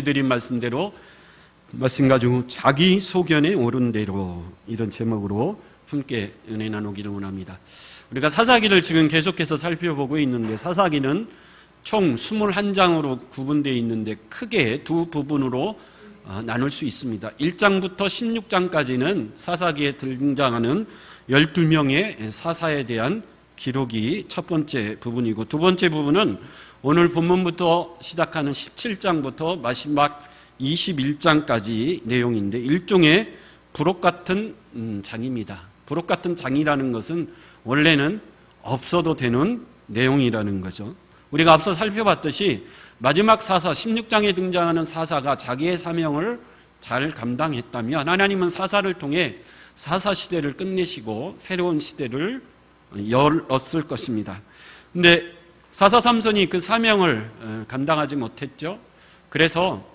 드린 말씀대로 말씀 가지고 자기 소견에 옳은 대로 이런 제목으로 함께 은혜 나누기를 원합니다. 우리가 사사기를 지금 계속해서 살펴보고 있는데 사사기는 총 21장으로 구분되어 있는데 크게 두 부분으로 나눌 수 있습니다. 1장부터 16장까지는 사사기에 등장하는 12명의 사사에 대한 기록이 첫 번째 부분이고 두 번째 부분은 오늘 본문부터 시작하는 17장부터 마지막 21장까지 내용인데 일종의 부록 같은 장입니다. 부록 같은 장이라는 것은 원래는 없어도 되는 내용이라는 거죠. 우리가 앞서 살펴봤듯이 마지막 사사 16장에 등장하는 사사가 자기의 사명을 잘 감당했다면 하나님은 사사를 통해 사사 시대를 끝내시고 새로운 시대를 열었을 것입니다. 그런데 사사 삼손이 그 사명을 감당하지 못했죠. 그래서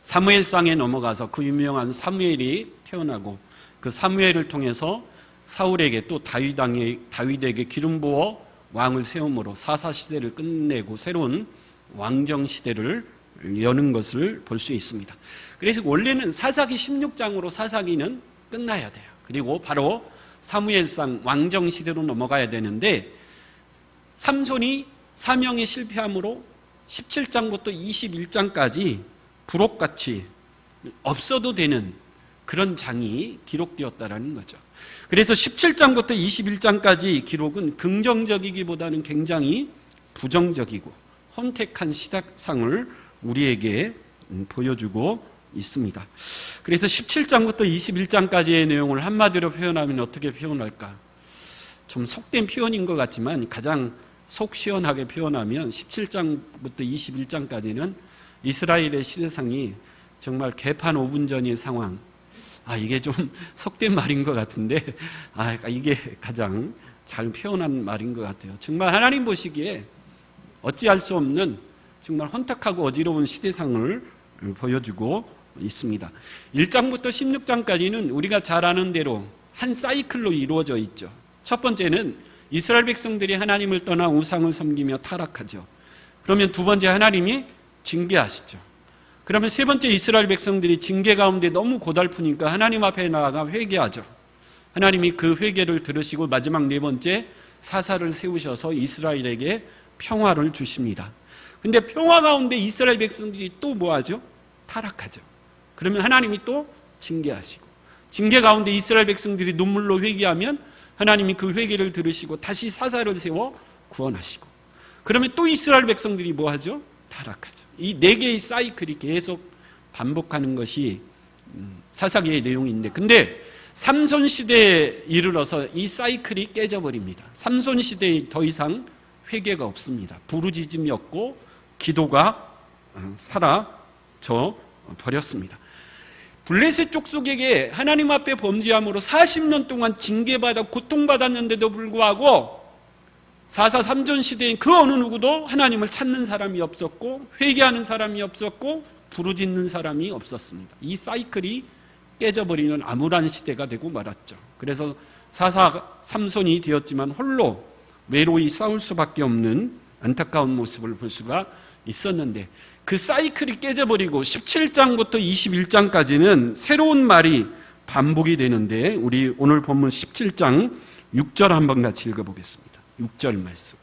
사무엘상에 넘어가서 그 유명한 사무엘이 태어나고 그 사무엘을 통해서 사울에게 또 다윗에게 기름 부어 왕을 세움으로 사사 시대를 끝내고 새로운 왕정 시대를 여는 것을 볼 수 있습니다. 그래서 원래는 사사기 16장으로 사사기는 끝나야 돼요. 그리고 바로 사무엘상 왕정 시대로 넘어가야 되는데 삼손이 사명에 실패함으로 17장부터 21장까지 부록같이 없어도 되는 그런 장이 기록되었다라는 거죠. 그래서 17장부터 21장까지 기록은 긍정적이기보다는 굉장히 부정적이고 혼택한 시작상을 우리에게 보여주고 있습니다. 그래서 17장부터 21장까지의 내용을 한마디로 표현하면 어떻게 표현할까? 좀 속된 표현인 것 같지만 가장 속 시원하게 표현하면 17장부터 21장까지는 이스라엘의 시대상이 정말 개판 5분 전의 상황. 이게 좀 속된 말인 것 같은데 이게 가장 잘 표현한 말인 것 같아요. 정말 하나님 보시기에 어찌할 수 없는 정말 혼탁하고 어지러운 시대상을 보여주고 있습니다. 1장부터 16장까지는 우리가 잘 아는 대로 한 사이클로 이루어져 있죠. 첫 번째는 이스라엘 백성들이 하나님을 떠나 우상을 섬기며 타락하죠. 그러면 두 번째 하나님이 징계하시죠. 그러면 세 번째 이스라엘 백성들이 징계 가운데 너무 고달프니까 하나님 앞에 나아가 회개하죠. 하나님이 그 회개를 들으시고 마지막 네 번째 사사를 세우셔서 이스라엘에게 평화를 주십니다. 근데 평화 가운데 이스라엘 백성들이 또 뭐하죠? 타락하죠. 그러면 하나님이 또 징계하시고 징계 가운데 이스라엘 백성들이 눈물로 회개하면 하나님이 그 회개를 들으시고 다시 사사를 세워 구원하시고 그러면 또 이스라엘 백성들이 뭐하죠? 타락하죠. 이 네 개의 사이클이 계속 반복하는 것이 사사기의 내용인데 근데 삼손 시대에 이르러서 이 사이클이 깨져버립니다. 삼손 시대에 더 이상 회개가 없습니다. 부르짖음이 없고 기도가 사라져 버렸습니다. 블레셋 족속에게 하나님 앞에 범죄함으로 40년 동안 징계받아 고통받았는데도 불구하고 사사 삼존 시대인 그 어느 누구도 하나님을 찾는 사람이 없었고 회개하는 사람이 없었고 부르짖는 사람이 없었습니다. 이 사이클이 깨져버리는 암울한 시대가 되고 말았죠. 그래서 사사 삼손이 되었지만 홀로 외로이 싸울 수밖에 없는 안타까운 모습을 볼 수가 있었는데 그 사이클이 깨져버리고 17장부터 21장까지는 새로운 말이 반복이 되는데 우리 오늘 본문 17장 6절 한번 같이 읽어보겠습니다. 6절 말씀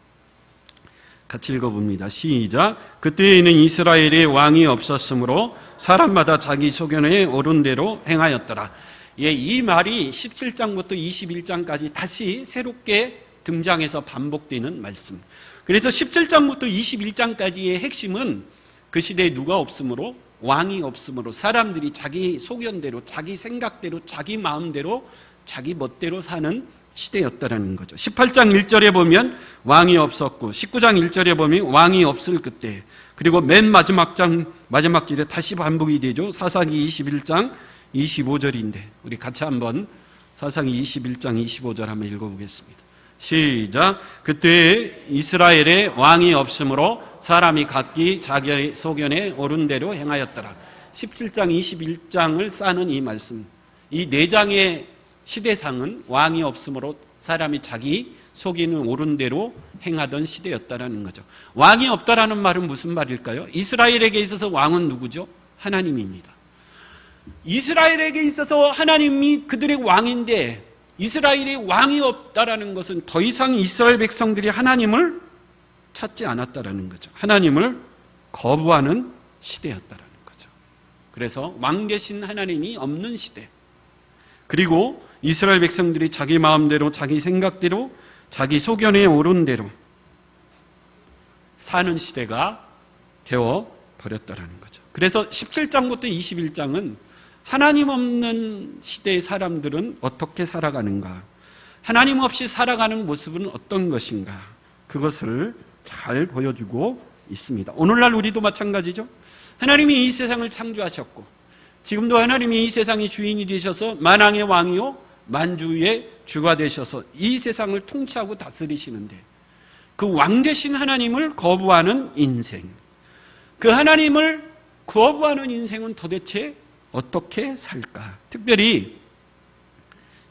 같이 읽어봅니다. 시작. 그때에는 이스라엘에 왕이 없었으므로 사람마다 자기 소견에 옳은 대로 행하였더라. 이 말이 17장부터 21장까지 다시 새롭게 등장해서 반복되는 말씀. 그래서 17장부터 21장까지의 핵심은 그 시대에 누가 없으므로 왕이 없으므로 사람들이 자기 소견대로 자기 생각대로 자기 마음대로 자기 멋대로 사는 시대였다라는 거죠. 18장 1절에 보면 왕이 없었고 19장 1절에 보면 왕이 없을 그때 그리고 맨 마지막 길에 다시 반복이 되죠. 사사기 21장 25절인데 우리 같이 한번 사사기 21장 25절 한번 읽어보겠습니다. 시작. 그때 이스라엘에 왕이 없으므로 사람이 각기 자기 소견에 옳은 대로 행하였더라. 17장 21장을 싸는 이 말씀 이 네 장의 시대상은 왕이 없으므로 사람이 자기 속이는 옳은 대로 행하던 시대였다라는 거죠. 왕이 없다라는 말은 무슨 말일까요? 이스라엘에게 있어서 왕은 누구죠? 하나님입니다. 이스라엘에게 있어서 하나님이 그들의 왕인데 이스라엘이 왕이 없다라는 것은 더 이상 이스라엘 백성들이 하나님을 찾지 않았다라는 거죠. 하나님을 거부하는 시대였다라는 거죠. 그래서 왕 계신 하나님이 없는 시대. 그리고 이스라엘 백성들이 자기 마음대로, 자기 생각대로, 자기 소견에 오른 대로 사는 시대가 되어버렸다라는 거죠. 그래서 17장부터 21장은 하나님 없는 시대의 사람들은 어떻게 살아가는가, 하나님 없이 살아가는 모습은 어떤 것인가, 그것을 잘 보여주고 있습니다. 오늘날 우리도 마찬가지죠. 하나님이 이 세상을 창조하셨고 지금도 하나님이 이 세상의 주인이 되셔서 만왕의 왕이요 만주의 주가 되셔서 이 세상을 통치하고 다스리시는데 그 왕 되신 하나님을 거부하는 인생, 그 하나님을 거부하는 인생은 도대체 어떻게 살까? 특별히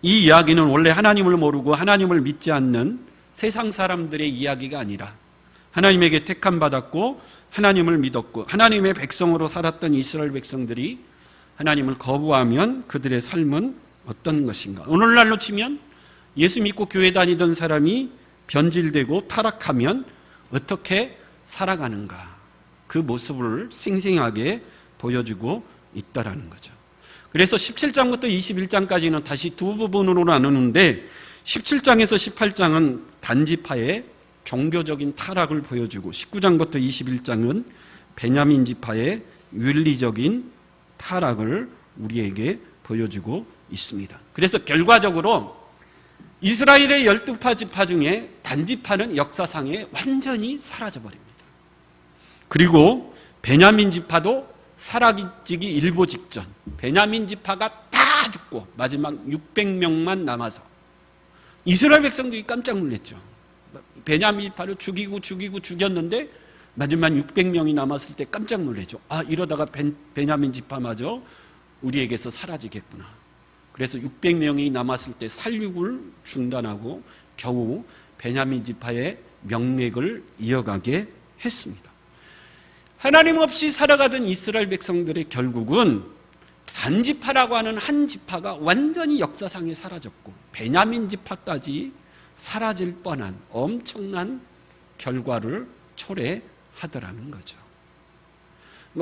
이 이야기는 원래 하나님을 모르고 하나님을 믿지 않는 세상 사람들의 이야기가 아니라 하나님에게 택함 받았고 하나님을 믿었고 하나님의 백성으로 살았던 이스라엘 백성들이 하나님을 거부하면 그들의 삶은 어떤 것인가? 오늘날로 치면 예수 믿고 교회 다니던 사람이 변질되고 타락하면 어떻게 살아가는가? 그 모습을 생생하게 보여주고 있다라는 거죠. 그래서 17장부터 21장까지는 다시 두 부분으로 나누는데 17장에서 18장은 단지파의 종교적인 타락을 보여주고 19장부터 21장은 베냐민 지파의 윤리적인 타락을 우리에게 보여주고 있습니다. 그래서 결과적으로 이스라엘의 12파 지파 중에 단지파는 역사상에 완전히 사라져버립니다. 그리고 베냐민 지파도 사라지기 일보 직전, 베냐민 지파가 다 죽고 마지막 600명만 남아서 이스라엘 백성들이 깜짝 놀랐죠. 베냐민 지파를 죽였는데 마지막 600명이 남았을 때 깜짝 놀라죠. 아, 이러다가 베냐민 지파마저 우리에게서 사라지겠구나. 그래서 600명이 남았을 때 살육을 중단하고 겨우 베냐민 지파의 명맥을 이어가게 했습니다. 하나님 없이 살아가던 이스라엘 백성들의 결국은 단지파라고 하는 한 지파가 완전히 역사상에 사라졌고 베냐민 지파까지 사라질 뻔한 엄청난 결과를 초래하더라는 거죠.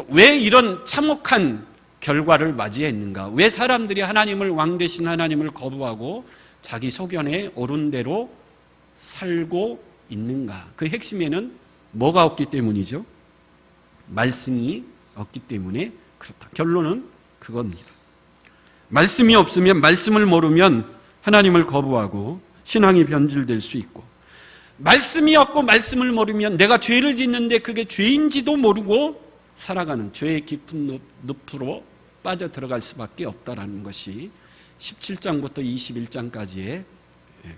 왜 이런 참혹한 결과를 맞이했는가? 왜 사람들이 하나님을 왕 되신 하나님을 거부하고 자기 소견에 옳은 대로 살고 있는가? 그 핵심에는 뭐가 없기 때문이죠? 말씀이 없기 때문에 그렇다. 결론은 그겁니다. 말씀이 없으면, 말씀을 모르면 하나님을 거부하고 신앙이 변질될 수 있고, 말씀이 없고 말씀을 모르면 내가 죄를 짓는데 그게 죄인지도 모르고 살아가는 죄의 깊은 늪으로 빠져 들어갈 수밖에 없다라는 것이 17장부터 21장까지의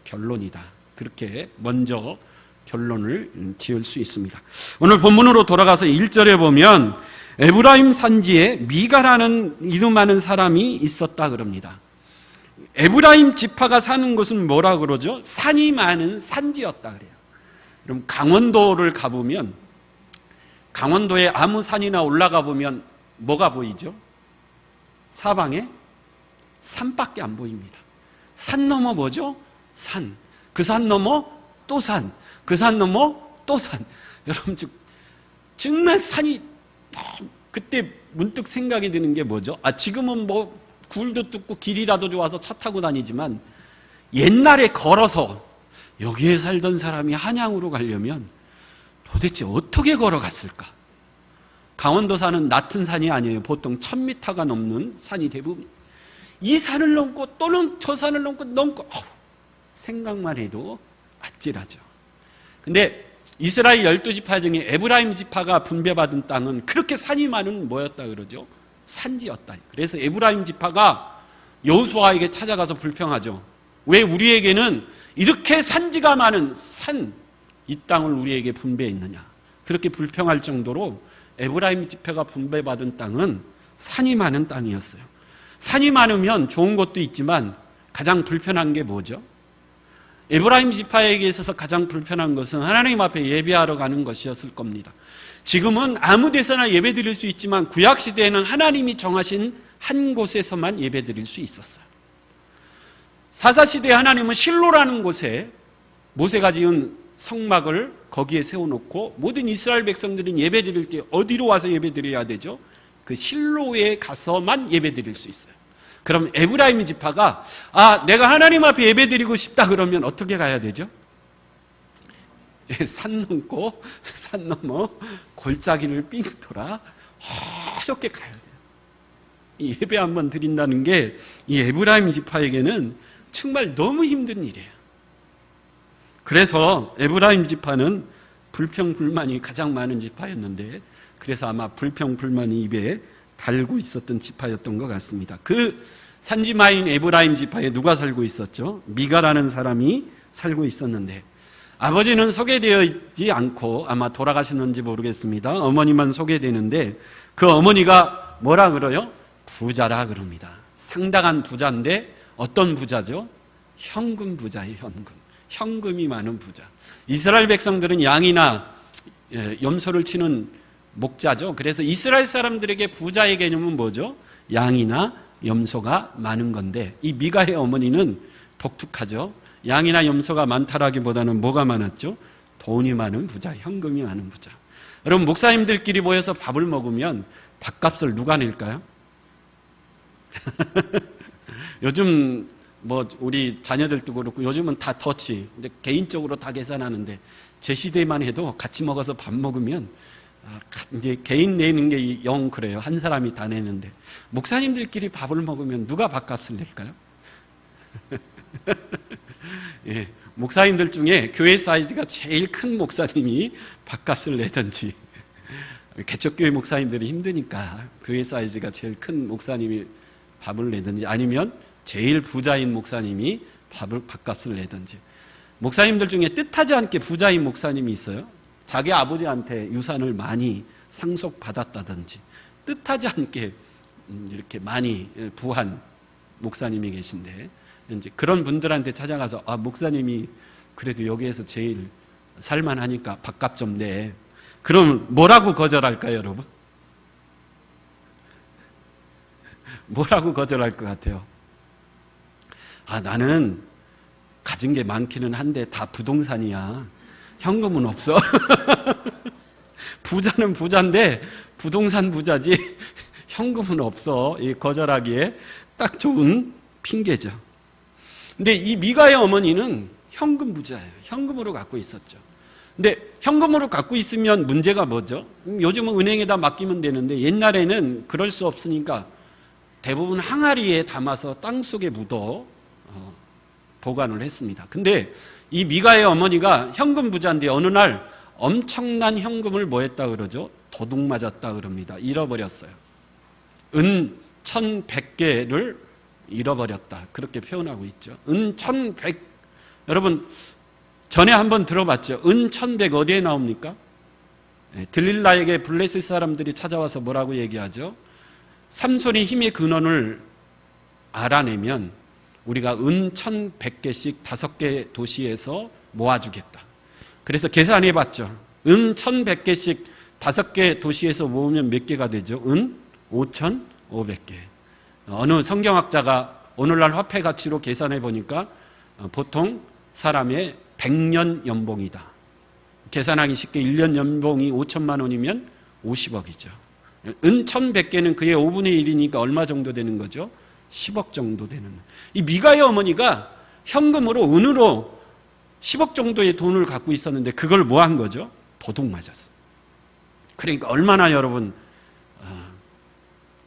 결론이다. 그렇게 먼저 결론을 지을 수 있습니다. 오늘 본문으로 돌아가서 1절에 보면 에브라임 산지에 미가라는 이름하는 사람이 있었다 그럽니다. 에브라임 지파가 사는 곳은 뭐라 그러죠? 산이 많은 산지였다 그래요. 그럼 강원도를 가보면 강원도에 아무 산이나 올라가 보면 뭐가 보이죠? 사방에 산밖에 안 보입니다. 산 넘어 뭐죠? 산. 그 산 넘어 또 산. 그 산 넘어 또 산. 여러분 정말 산이 그때 문득 생각이 드는 게 뭐죠? 지금은 뭐 굴도 뚫고 길이라도 좋아서 차 타고 다니지만 옛날에 걸어서 여기에 살던 사람이 한양으로 가려면 도대체 어떻게 걸어갔을까? 강원도 산은 낮은 산이 아니에요. 보통 1000m가 넘는 산이 대부분. 이 산을 넘고 또는 저 산을 넘고 생각만 해도 아찔하죠. 근데 이스라엘 12지파 중에 에브라임 지파가 분배받은 땅은 그렇게 산이 많은 뭐였다 그러죠? 산지였다. 그래서 에브라임 지파가 여호수아에게 찾아가서 불평하죠. 왜 우리에게는 이렇게 산지가 많은 이 땅을 우리에게 분배했느냐. 그렇게 불평할 정도로 에브라임 지파가 분배받은 땅은 산이 많은 땅이었어요. 산이 많으면 좋은 것도 있지만 가장 불편한 게 뭐죠? 에브라임 지파에게 있어서 가장 불편한 것은 하나님 앞에 예배하러 가는 것이었을 겁니다. 지금은 아무 데서나 예배 드릴 수 있지만 구약 시대에는 하나님이 정하신 한 곳에서만 예배 드릴 수 있었어요. 사사 시대에 하나님은 실로라는 곳에 모세가 지은 성막을 거기에 세워놓고 모든 이스라엘 백성들은 예배 드릴 때 어디로 와서 예배 드려야 되죠? 그 실로에 가서만 예배 드릴 수 있어요. 그럼 에브라임 지파가 내가 하나님 앞에 예배 드리고 싶다 그러면 어떻게 가야 되죠? 산 넘고 산 넘어 골짜기를 삥 돌아 어렵게 가야 돼요. 이 예배 한번 드린다는 게 이 에브라임 지파에게는 정말 너무 힘든 일이에요. 그래서 에브라임 지파는 불평불만이 가장 많은 지파였는데, 그래서 아마 불평불만이 입에 달고 있었던 지파였던 것 같습니다. 그 산지마인 에브라임 지파에 누가 살고 있었죠? 미가라는 사람이 살고 있었는데, 아버지는 소개되어 있지 않고 아마 돌아가셨는지 모르겠습니다. 어머니만 소개되는데, 그 어머니가 뭐라 그래요? 부자라 그럽니다. 상당한 부자인데 어떤 부자죠? 현금 부자예요. 현금이 많은 부자. 이스라엘 백성들은 양이나 염소를 치는 목자죠. 그래서 이스라엘 사람들에게 부자의 개념은 뭐죠? 양이나 염소가 많은 건데, 이 미가의 어머니는 독특하죠. 양이나 염소가 많다라기보다는 뭐가 많았죠? 돈이 많은 부자, 현금이 많은 부자. 여러분, 목사님들끼리 모여서 밥을 먹으면 밥값을 누가 낼까요? 요즘 우리 자녀들도 그렇고 요즘은 다 터치, 근데 개인적으로 다 계산하는데, 제 시대만 해도 같이 먹어서 밥 먹으면 이제 개인 내는 게 영 그래요. 한 사람이 다 내는데, 목사님들끼리 밥을 먹으면 누가 밥값을 낼까요? 예, 목사님들 중에 교회 사이즈가 제일 큰 목사님이 밥값을 내든지, 개척교회 목사님들이 힘드니까 교회 사이즈가 제일 큰 목사님이 밥을 내든지, 아니면 제일 부자인 목사님이 밥값을 내든지. 목사님들 중에 뜻하지 않게 부자인 목사님이 있어요. 자기 아버지한테 유산을 많이 상속받았다든지, 뜻하지 않게 이렇게 많이 부한 목사님이 계신데, 이제 그런 분들한테 찾아가서 목사님이 그래도 여기에서 제일 살만하니까 밥값 좀 내. 그럼 뭐라고 거절할까요, 여러분? 뭐라고 거절할 것 같아요? 나는 가진 게 많기는 한데 다 부동산이야. 현금은 없어. 부자는 부자인데 부동산 부자지 현금은 없어. 이 거절하기에 딱 좋은 핑계죠. 근데 이 미가의 어머니는 현금 부자예요. 현금으로 갖고 있었죠. 근데 현금으로 갖고 있으면 문제가 뭐죠? 요즘은 은행에다 맡기면 되는데, 옛날에는 그럴 수 없으니까 대부분 항아리에 담아서 땅속에 묻어 보관을 했습니다. 근데 이 미가의 어머니가 현금 부자인데 어느 날 엄청난 현금을 뭐 했다 그러죠? 도둑 맞았다 그럽니다. 잃어버렸어요. 은 1,100개를 잃어버렸다, 그렇게 표현하고 있죠. 은 1,100, 여러분 전에 한번 들어봤죠? 은 1,100 어디에 나옵니까? 들릴라에게 블레셋 사람들이 찾아와서 뭐라고 얘기하죠? 삼손이 힘의 근원을 알아내면 우리가 은 1,100개씩 5개 도시에서 모아주겠다. 그래서 계산해 봤죠. 은 1,100개씩 5개 도시에서 모으면 몇 개가 되죠? 은 5,500개. 어느 성경학자가 오늘날 화폐 가치로 계산해 보니까 보통 사람의 100년 연봉이다. 계산하기 쉽게 1년 연봉이 5천만 원이면 50억이죠. 은 1,100개는 그의 5분의 1이니까 얼마 정도 되는 거죠? 10억 정도 되는. 이 미가의 어머니가 현금으로, 은으로 10억 정도의 돈을 갖고 있었는데 그걸 뭐 한 거죠? 도둑 맞았어. 그러니까 얼마나 여러분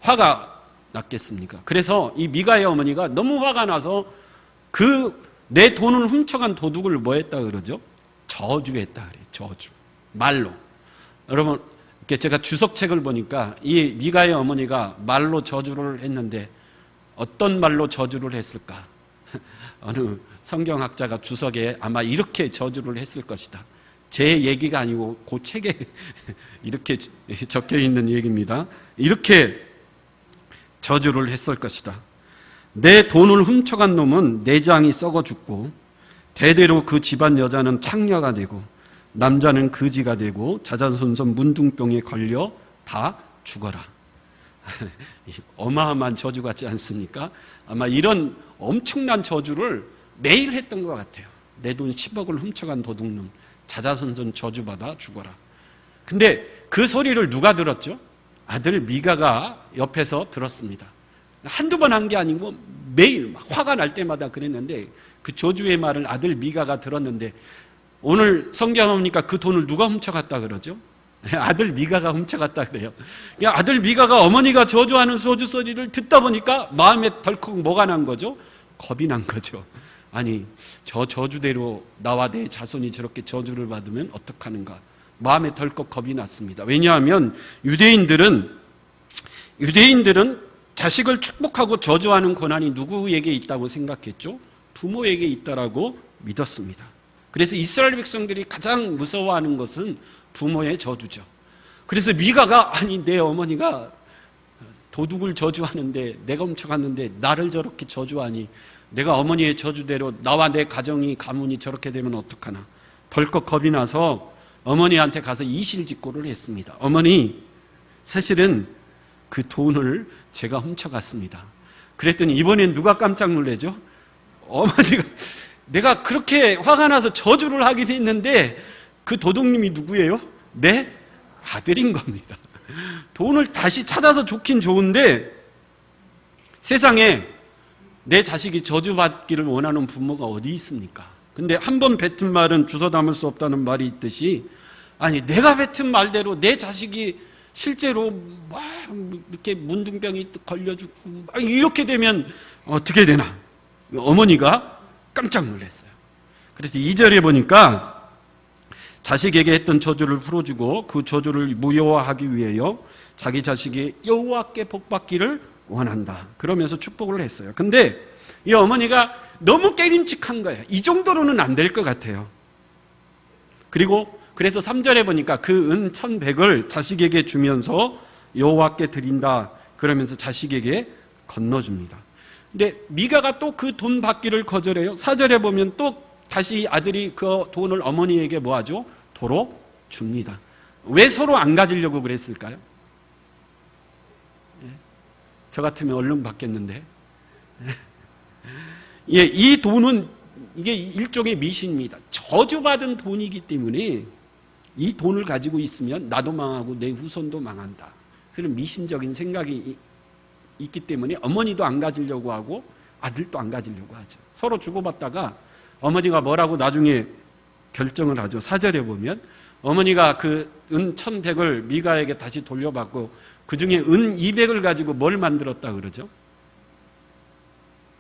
화가 났겠습니까? 그래서 이 미가의 어머니가 너무 화가 나서 내 돈을 훔쳐간 도둑을 뭐 했다 그러죠? 저주했다 그래요. 저주. 말로. 여러분, 제가 주석책을 보니까 이 미가의 어머니가 말로 저주를 했는데 어떤 말로 저주를 했을까? 어느 성경학자가 주석에 아마 이렇게 저주를 했을 것이다. 제 얘기가 아니고 그 책에 이렇게 적혀 있는 얘기입니다. 이렇게 저주를 했을 것이다. 내 돈을 훔쳐간 놈은 내장이 썩어 죽고 대대로 그 집안 여자는 창녀가 되고 남자는 거지가 되고 자자손손 문둥병에 걸려 다 죽어라. 어마어마한 저주 같지 않습니까? 아마 이런 엄청난 저주를 매일 했던 것 같아요. 내 돈 10억을 훔쳐간 도둑놈, 자자손손 저주받아 죽어라. 근데 그 소리를 누가 들었죠? 아들 미가가 옆에서 들었습니다. 한두 번 한 게 아니고 매일 막 화가 날 때마다 그랬는데 그 저주의 말을 아들 미가가 들었는데 오늘 성경에 보니까 그 돈을 누가 훔쳐갔다 그러죠? 아들 미가가 훔쳐갔다 그래요. 아들 미가가 어머니가 저주하는 저주 소리를 듣다 보니까 마음에 덜컥 뭐가 난 거죠? 겁이 난 거죠. 아니 저 저주대로 나와 내 자손이 저렇게 저주를 받으면 어떡하는가. 마음에 덜컥 겁이 났습니다. 왜냐하면 유대인들은 자식을 축복하고 저주하는 권한이 누구에게 있다고 생각했죠? 부모에게 있다라고 믿었습니다. 그래서 이스라엘 백성들이 가장 무서워하는 것은 부모의 저주죠. 그래서 미가가 아니 내 어머니가 도둑을 저주하는데 내가 훔쳐갔는데 나를 저렇게 저주하니 내가 어머니의 저주대로 나와 내 가정이 가문이 저렇게 되면 어떡하나. 덜컥 겁이 나서 어머니한테 가서 이실직고를 했습니다. 어머니 사실은 그 돈을 제가 훔쳐갔습니다. 그랬더니 이번엔 누가 깜짝 놀라죠? 어머니가 내가 그렇게 화가 나서 저주를 하긴 했는데 그 도둑님이 누구예요? 내 아들인 겁니다. 돈을 다시 찾아서 좋긴 좋은데 세상에 내 자식이 저주받기를 원하는 부모가 어디 있습니까? 근데 한 번 뱉은 말은 주워 담을 수 없다는 말이 있듯이 아니 내가 뱉은 말대로 내 자식이 실제로 막 이렇게 문둥병이 걸려 죽고 막 이렇게 되면 어떻게 되나? 어머니가 깜짝 놀랐어요. 그래서 2절에 보니까 자식에게 했던 저주를 풀어주고 그 저주를 무효화하기 위하여 자기 자식이 여호와께 복받기를 원한다. 그러면서 축복을 했어요. 근데 이 어머니가 너무 깨림칙한 거예요. 이 정도로는 안 될 것 같아요. 그래서 3절에 보니까 그 은 1,100을 자식에게 주면서 여호와께 드린다. 그러면서 자식에게 건너줍니다. 근데 미가가 또 그 돈 받기를 거절해요. 4절에 보면 또 다시 아들이 그 돈을 어머니에게 뭐하죠? 도로 줍니다. 왜 서로 안 가지려고 그랬을까요? 저 같으면 얼른 받겠는데. 예, 이 돈은 이게 일종의 미신입니다. 저주받은 돈이기 때문에 이 돈을 가지고 있으면 나도 망하고 내 후손도 망한다. 그런 미신적인 생각이 있기 때문에 어머니도 안 가지려고 하고 아들도 안 가지려고 하죠. 서로 주고받다가 어머니가 뭐라고 나중에 결정을 하죠. 4절에 보면 어머니가 그 은 1,100을 미가에게 다시 돌려받고 그 중에 은 200을 가지고 뭘 만들었다 그러죠?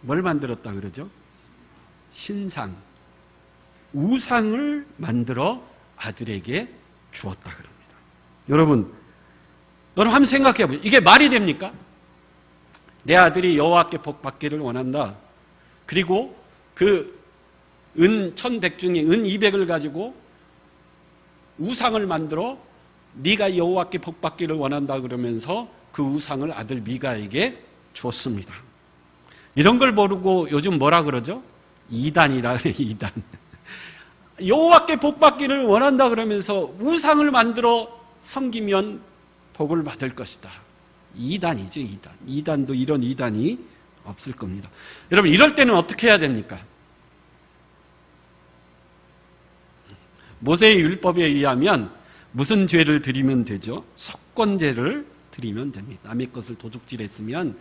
뭘 만들었다 그러죠? 신상, 우상을 만들어 아들에게 주었다 그럽니다. 여러분 한번 생각해 보세요. 이게 말이 됩니까? 내 아들이 여호와께 복 받기를 원한다. 그리고 그 은 1,100 중에 은 200을 가지고 우상을 만들어 네가 여호와께 복 받기를 원한다 그러면서 그 우상을 아들 미가에게 주었습니다. 이런 걸 모르고 요즘 뭐라 그러죠? 이단이라 그래요. 이단. 여호와께 복 받기를 원한다 그러면서 우상을 만들어 섬기면 복을 받을 것이다. 이단이죠, 이단. 이단도 이런 이단이 없을 겁니다. 여러분 이럴 때는 어떻게 해야 됩니까? 모세의 율법에 의하면 무슨 죄를 드리면 되죠? 속건죄를 드리면 됩니다. 남의 것을 도둑질했으면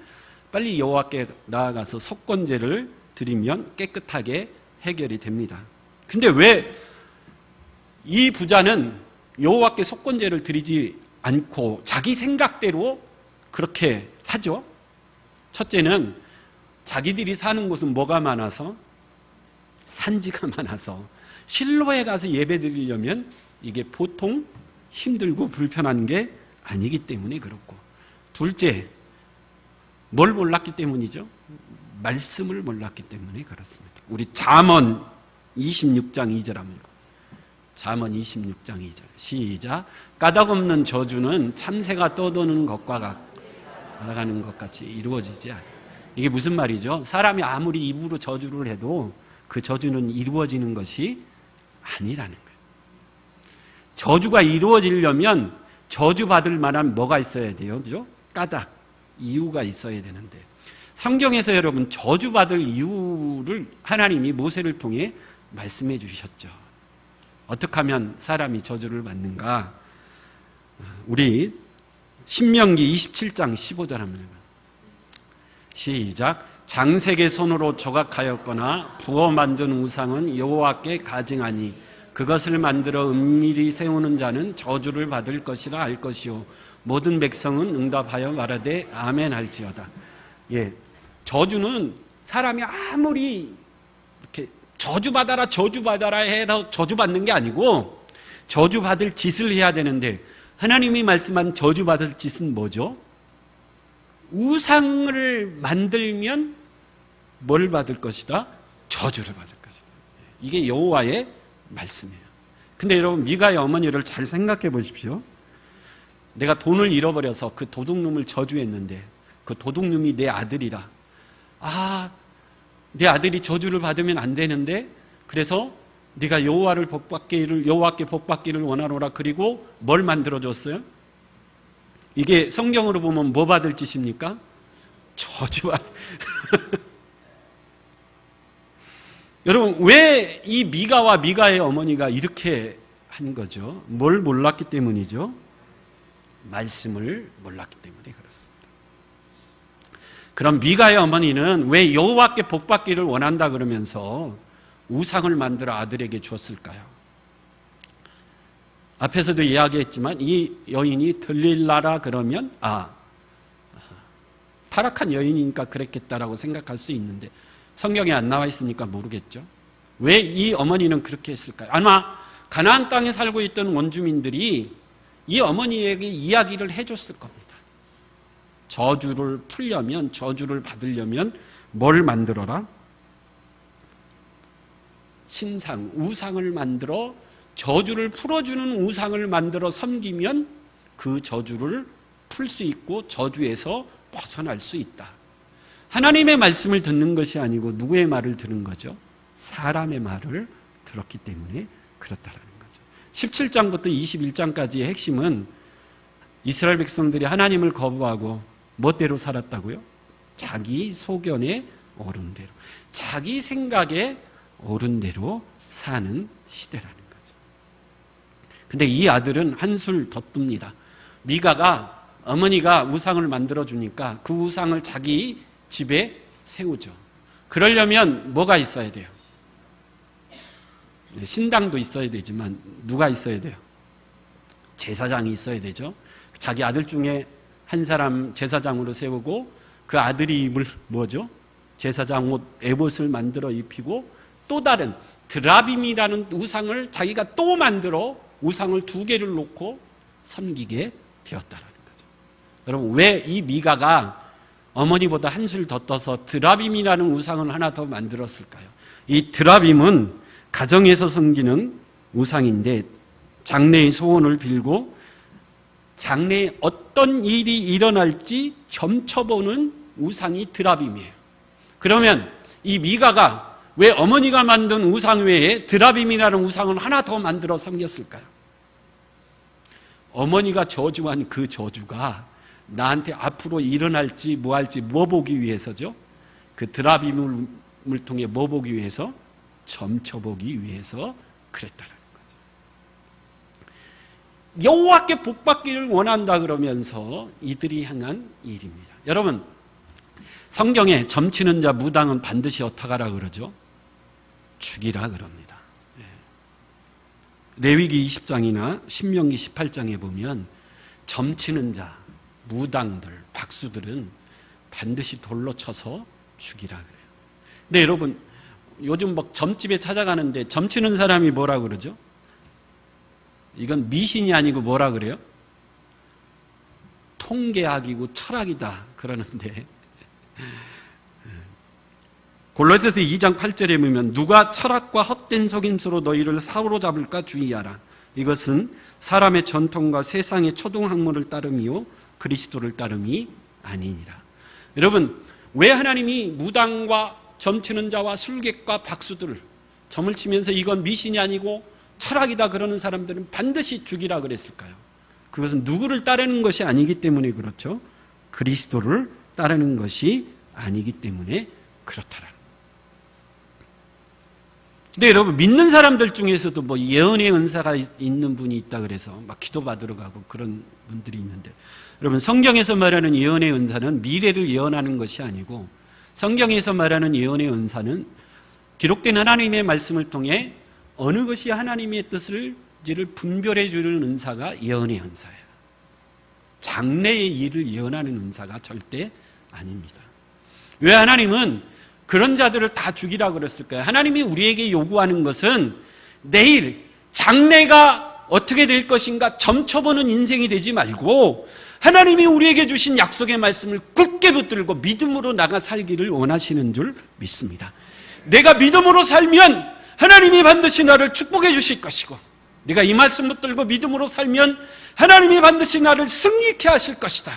빨리 여호와께 나아가서 속건죄를 드리면 깨끗하게 해결이 됩니다. 근데 왜 이 부자는 여호와께 속건죄를 드리지 않고 자기 생각대로 그렇게 하죠? 첫째는 자기들이 사는 곳은 뭐가 많아서? 산지가 많아서 실로에 가서 예배 드리려면 이게 보통 힘들고 불편한 게 아니기 때문에 그렇고, 둘째, 뭘 몰랐기 때문이죠? 말씀을 몰랐기 때문에 그렇습니다. 우리 잠언 26장 2절 한번 읽어. 잠언 26장 2절 시작. 까닭없는 저주는 참새가 떠도는 것과 날아가는 것 같이 이루어지지 않아. 이게 무슨 말이죠? 사람이 아무리 입으로 저주를 해도 그 저주는 이루어지는 것이 아니라는 거예요. 저주가 이루어지려면 저주받을 만한 뭐가 있어야 돼요? 그죠? 까닭, 이유가 있어야 되는데, 성경에서 여러분 저주받을 이유를 하나님이 모세를 통해 말씀해 주셨죠. 어떻게 하면 사람이 저주를 받는가? 우리 신명기 27장 15절 한번 해봐요. 시작. 장색의 손으로 조각하였거나 부어 만든 우상은 여호와께 가증하니 그것을 만들어 은밀히 세우는 자는 저주를 받을 것이라 알 것이요 모든 백성은 응답하여 말하되 아멘 할지어다. 예, 저주는 사람이 아무리 이렇게 저주받아라 해서 저주받는 게 아니고 저주받을 짓을 해야 되는데, 하나님이 말씀한 저주받을 짓은 뭐죠? 우상을 만들면 뭘 받을 것이다? 저주를 받을 것이다. 이게 여호와의 말씀이에요. 근데 여러분, 미가의 어머니를 잘 생각해 보십시오. 내가 돈을 잃어버려서 그 도둑놈을 저주했는데 그 도둑놈이 내 아들이라. 내 아들이 저주를 받으면 안 되는데, 그래서 네가 여호와께 복받기를 원하노라. 그리고 뭘 만들어줬어요? 이게 성경으로 보면 뭐 받을 짓입니까? 저주받. 여러분, 왜 이 미가와 미가의 어머니가 이렇게 한 거죠? 뭘 몰랐기 때문이죠? 말씀을 몰랐기 때문에 그렇습니다. 그럼 미가의 어머니는 왜 여호와께 복받기를 원한다 그러면서 우상을 만들어 아들에게 주었을까요? 앞에서도 이야기했지만 이 여인이 들릴라라 그러면 타락한 여인이니까 그랬겠다라고 생각할 수 있는데, 성경에 안 나와 있으니까 모르겠죠. 왜 이 어머니는 그렇게 했을까요? 아마 가나안 땅에 살고 있던 원주민들이 이 어머니에게 이야기를 해줬을 겁니다. 저주를 풀려면, 저주를 받으려면 뭘 만들어라? 신상, 우상을 만들어 저주를 풀어주는 우상을 만들어 섬기면 그 저주를 풀 수 있고 저주에서 벗어날 수 있다. 하나님의 말씀을 듣는 것이 아니고 누구의 말을 들은 거죠? 사람의 말을 들었기 때문에 그렇다라는 거죠. 17장부터 21장까지의 핵심은 이스라엘 백성들이 하나님을 거부하고 멋대로 살았다고요? 자기 소견에 오른 대로, 자기 생각에 오른 대로 사는 시대라는 거죠. 근데 이 아들은 한술 더 뜹니다. 미가가, 어머니가 우상을 만들어주니까 그 우상을 자기 집에 세우죠. 그러려면 뭐가 있어야 돼요? 신당도 있어야 되지만 누가 있어야 돼요? 제사장이 있어야 되죠. 자기 아들 중에 한 사람 제사장으로 세우고 그 아들이 입을 뭐죠? 제사장 옷, 에봇을 만들어 입히고, 또 다른 드라빔이라는 우상을 자기가 또 만들어 우상을 2개를 놓고 섬기게 되었다라는 거죠. 여러분, 왜 이 미가가 어머니보다 한술 더 떠서 드라빔이라는 우상을 하나 더 만들었을까요? 이 드라빔은 가정에서 섬기는 우상인데, 장래의 소원을 빌고 장래에 어떤 일이 일어날지 점쳐보는 우상이 드라빔이에요. 그러면 이 미가가 왜 어머니가 만든 우상 외에 드라빔이라는 우상을 하나 더 만들어 섬겼을까요? 어머니가 저주한 그 저주가 나한테 앞으로 일어날지 뭐 할지 뭐 보기 위해서죠? 그 드라빔을 통해 뭐 보기 위해서? 점쳐보기 위해서 그랬다라는 거죠. 여호와께 복받기를 원한다 그러면서 이들이 향한 일입니다. 여러분, 성경에 점치는 자 무당은 반드시 어떻게 하라 그러죠? 죽이라 그럽니다. 레위기 20장이나 신명기 18장에 보면 점치는 자, 무당들, 박수들은 반드시 돌로 쳐서 죽이라 그래요. 근데 여러분, 요즘 막 점집에 찾아가는데 점치는 사람이 뭐라 그러죠? 이건 미신이 아니고 뭐라 그래요? 통계학이고 철학이다 그러는데, 골로새서 2장 8절에 보면 누가 철학과 헛된 속임수로 너희를 사로잡을까 주의하라. 이것은 사람의 전통과 세상의 초등학문을 따름이요 그리스도를 따름이 아니니라. 여러분, 왜 하나님이 무당과 점치는 자와 술객과 박수들을 점을 치면서 이건 미신이 아니고 철학이다 그러는 사람들은 반드시 죽이라 그랬을까요? 그것은 누구를 따르는 것이 아니기 때문에 그렇죠. 그리스도를 따르는 것이 아니기 때문에 그렇더라. 근데 여러분, 믿는 사람들 중에서도 뭐 예언의 은사가 있는 분이 있다 그래서 막 기도받으러 가고 그런 분들이 있는데, 여러분, 성경에서 말하는 예언의 은사는 미래를 예언하는 것이 아니고, 성경에서 말하는 예언의 은사는 기록된 하나님의 말씀을 통해 어느 것이 하나님의 뜻을지를 분별해 주는 은사가 예언의 은사예요. 장래의 일을 예언하는 은사가 절대 아닙니다. 왜 하나님은 그런 자들을 다 죽이라 그랬을까요? 하나님이 우리에게 요구하는 것은 내일 장래가 어떻게 될 것인가 점쳐보는 인생이 되지 말고, 하나님이 우리에게 주신 약속의 말씀을 굳게 붙들고 믿음으로 나가 살기를 원하시는 줄 믿습니다. 내가 믿음으로 살면 하나님이 반드시 나를 축복해 주실 것이고, 내가 이 말씀 붙들고 믿음으로 살면 하나님이 반드시 나를 승리케 하실 것이다.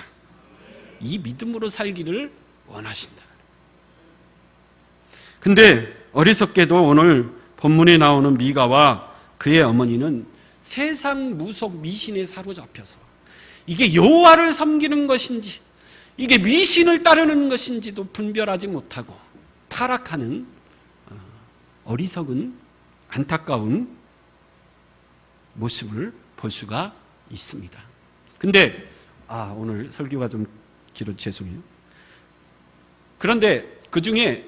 이 믿음으로 살기를 원하신다. 근데 어리석게도 오늘 본문에 나오는 미가와 그의 어머니는 세상 무속 미신에 사로잡혀서 이게 여호와를 섬기는 것인지 이게 미신을 따르는 것인지도 분별하지 못하고 타락하는 어리석은 안타까운 모습을 볼 수가 있습니다. 근데 오늘 설교가 좀 길어 죄송해요. 그런데 그 중에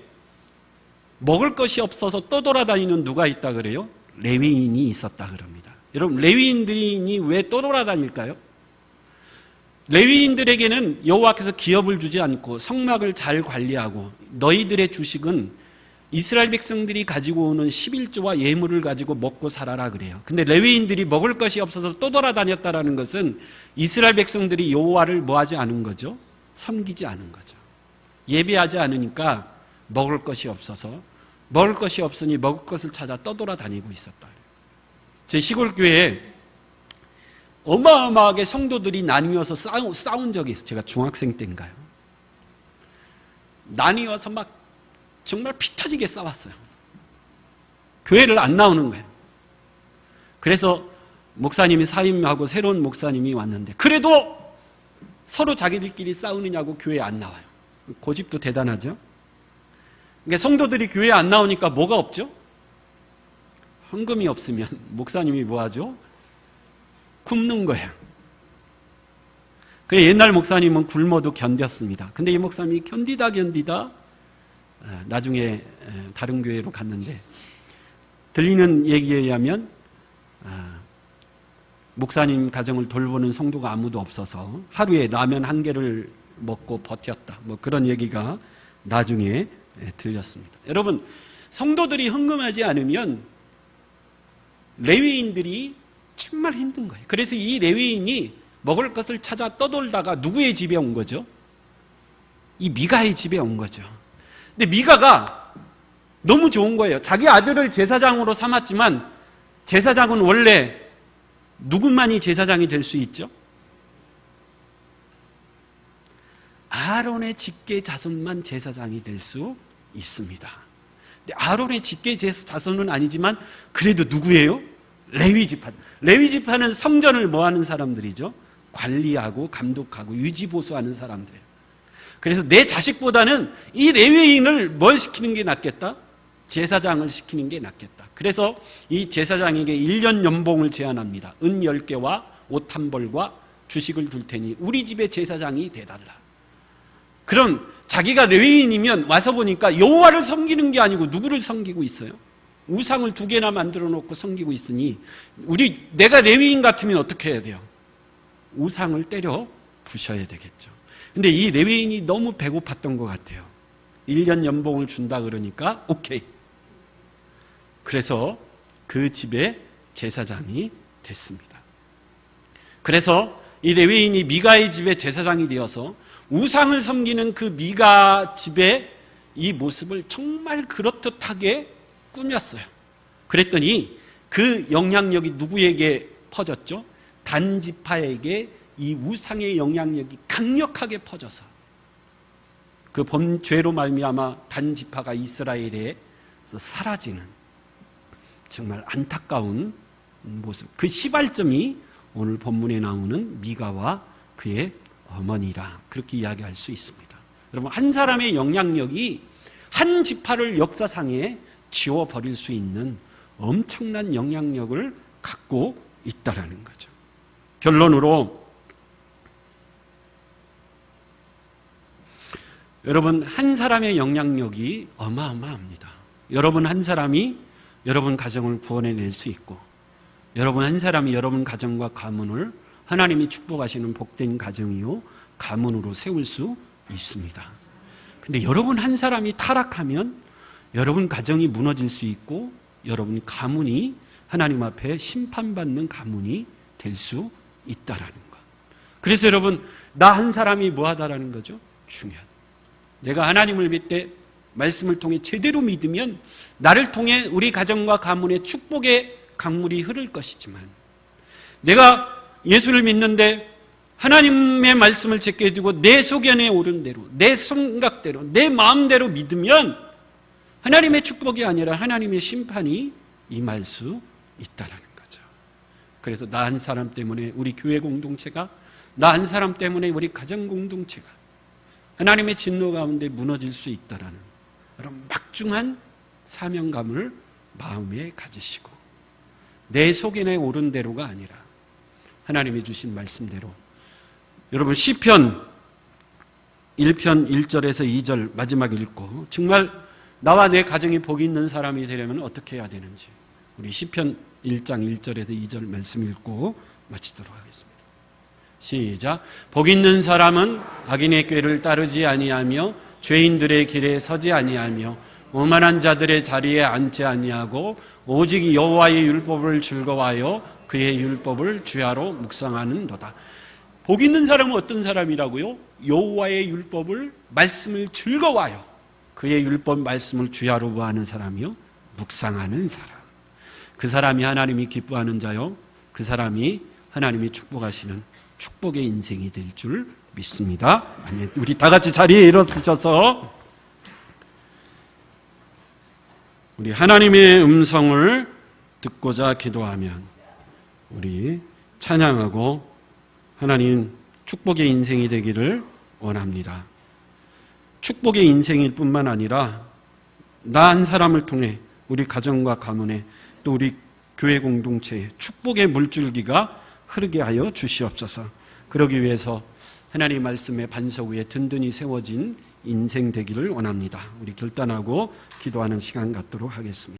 먹을 것이 없어서 떠돌아다니는 누가 있다 그래요? 레위인이 있었다 그럽니다. 여러분, 레위인들이 왜 떠돌아다닐까요? 레위인들에게는 여호와께서 기업을 주지 않고 성막을 잘 관리하고 너희들의 주식은 이스라엘 백성들이 가지고 오는 11조와 예물을 가지고 먹고 살아라 그래요. 근데 레위인들이 먹을 것이 없어서 떠돌아다녔다라는 것은 이스라엘 백성들이 여호와를 뭐하지 않은 거죠? 섬기지 않은 거죠. 예배하지 않으니까 먹을 것이 없어서, 먹을 것이 없으니 먹을 것을 찾아 떠돌아다니고 있었다. 제 시골 교회에 어마어마하게 성도들이 나뉘어서 싸운 적이 있어요. 제가 중학생 때인가요? 나뉘어서 막 정말 피 터지게 싸웠어요. 교회를 안 나오는 거예요. 그래서 목사님이 사임하고 새로운 목사님이 왔는데, 그래도 서로 자기들끼리 싸우느냐고 교회에 안 나와요. 고집도 대단하죠. 그러니까 성도들이 교회에 안 나오니까 뭐가 없죠? 헌금이 없으면 목사님이 뭐 하죠? 굶는 거예요. 그래, 옛날 목사님은 굶어도 견뎠습니다. 근데 이 목사님이 견디다 나중에 다른 교회로 갔는데, 들리는 얘기에 의하면 목사님 가정을 돌보는 성도가 아무도 없어서 하루에 라면 1개를 먹고 버텼다. 뭐 그런 얘기가 나중에 들렸습니다. 여러분, 성도들이 헌금하지 않으면 레위인들이 정말 힘든 거예요. 그래서 이 레위인이 먹을 것을 찾아 떠돌다가 누구의 집에 온 거죠? 이 미가의 집에 온 거죠. 근데 미가가 너무 좋은 거예요. 자기 아들을 제사장으로 삼았지만 제사장은 원래 누구만이 제사장이 될 수 있죠? 아론의 직계 자손만 제사장이 될 수 있습니다. 근데 아론의 직계 자손은 아니지만 그래도 누구예요? 레위 지파. 레위 지파는 성전을 뭐 하는 사람들이죠? 관리하고 감독하고 유지보수하는 사람들이에요. 그래서 내 자식보다는 이 레위인을 뭘 시키는 게 낫겠다? 제사장을 시키는 게 낫겠다. 그래서 이 제사장에게 1년 연봉을 제안합니다. 은 10개와 옷 1벌과 주식을 줄 테니 우리 집의 제사장이 돼달라. 그럼 자기가 레위인이면 와서 보니까 여호와를 섬기는 게 아니고 누구를 섬기고 있어요? 우상을 2개나 만들어 놓고 섬기고 있으니 내가 레위인 같으면 어떻게 해야 돼요? 우상을 때려 부셔야 되겠죠. 근데 이 레위인이 너무 배고팠던 것 같아요. 1년 연봉을 준다 그러니까 오케이. 그래서 그 집의 제사장이 됐습니다. 그래서 이 레위인이 미가의 집의 제사장이 되어서 우상을 섬기는 그 미가 집의 이 모습을 정말 그렇듯하게 꾸몄어요. 그랬더니 그 영향력이 누구에게 퍼졌죠? 단 지파에게 이 우상의 영향력이 강력하게 퍼져서 그 범죄로 말미암아 단지파가 이스라엘에서 사라지는 정말 안타까운 모습. 그 시발점이 오늘 본문에 나오는 미가와 그의 어머니라 그렇게 이야기할 수 있습니다. 여러분, 한 사람의 영향력이 한 지파를 역사상에 지워버릴 수 있는 엄청난 영향력을 갖고 있다라는 거죠. 결론으로 여러분, 한 사람의 영향력이 어마어마합니다. 여러분 한 사람이 여러분 가정을 구원해낼 수 있고, 여러분 한 사람이 여러분 가정과 가문을 하나님이 축복하시는 복된 가정이요 가문으로 세울 수 있습니다. 근데 여러분 한 사람이 타락하면 여러분 가정이 무너질 수 있고, 여러분 가문이 하나님 앞에 심판받는 가문이 될 수 있다라는 것. 그래서 여러분, 나 한 사람이 뭐하다라는 거죠? 중요한. 내가 하나님을 믿되 말씀을 통해 제대로 믿으면 나를 통해 우리 가정과 가문의 축복의 강물이 흐를 것이지만, 내가 예수를 믿는데 하나님의 말씀을 제게 두고 내 소견에 오른 대로, 내 생각대로, 내 마음대로 믿으면 하나님의 축복이 아니라 하나님의 심판이 임할 수 있다라는 거죠. 그래서 나 한 사람 때문에 우리 교회 공동체가, 나 한 사람 때문에 우리 가정 공동체가 하나님의 진노 가운데 무너질 수 있다라는 그런 막중한 사명감을 마음에 가지시고, 내 소견에 오른 대로가 아니라 하나님이 주신 말씀대로. 여러분, 시편 1편 1절에서 2절 마지막 읽고, 정말 나와 내 가정이 복이 있는 사람이 되려면 어떻게 해야 되는지 우리 시편 1장 1절에서 2절 말씀 읽고 마치도록 하겠습니다. 시작. 복 있는 사람은 악인의 꾀를 따르지 아니하며 죄인들의 길에 서지 아니하며 오만한 자들의 자리에 앉지 아니하고 오직 여호와의 율법을 즐거워하여 그의 율법을 주야로 묵상하는도다. 복 있는 사람은 어떤 사람이라고요? 여호와의 율법을, 말씀을 즐거워하여 그의 율법 말씀을 주야로 구하는 사람이요, 묵상하는 사람. 그 사람이 하나님이 기뻐하는 자요, 그 사람이 하나님이 축복하시는 축복의 인생이 될 줄 믿습니다. 아멘. 우리 다 같이 자리에 일어서셔서 우리 하나님의 음성을 듣고자 기도하면 우리 찬양하고 하나님 축복의 인생이 되기를 원합니다. 축복의 인생일 뿐만 아니라 나 한 사람을 통해 우리 가정과 가문에 또 우리 교회 공동체에 축복의 물줄기가 흐르게 하여 주시옵소서. 그러기 위해서 하나님 말씀의 반석 위에 든든히 세워진 인생 되기를 원합니다. 우리 결단하고 기도하는 시간 갖도록 하겠습니다.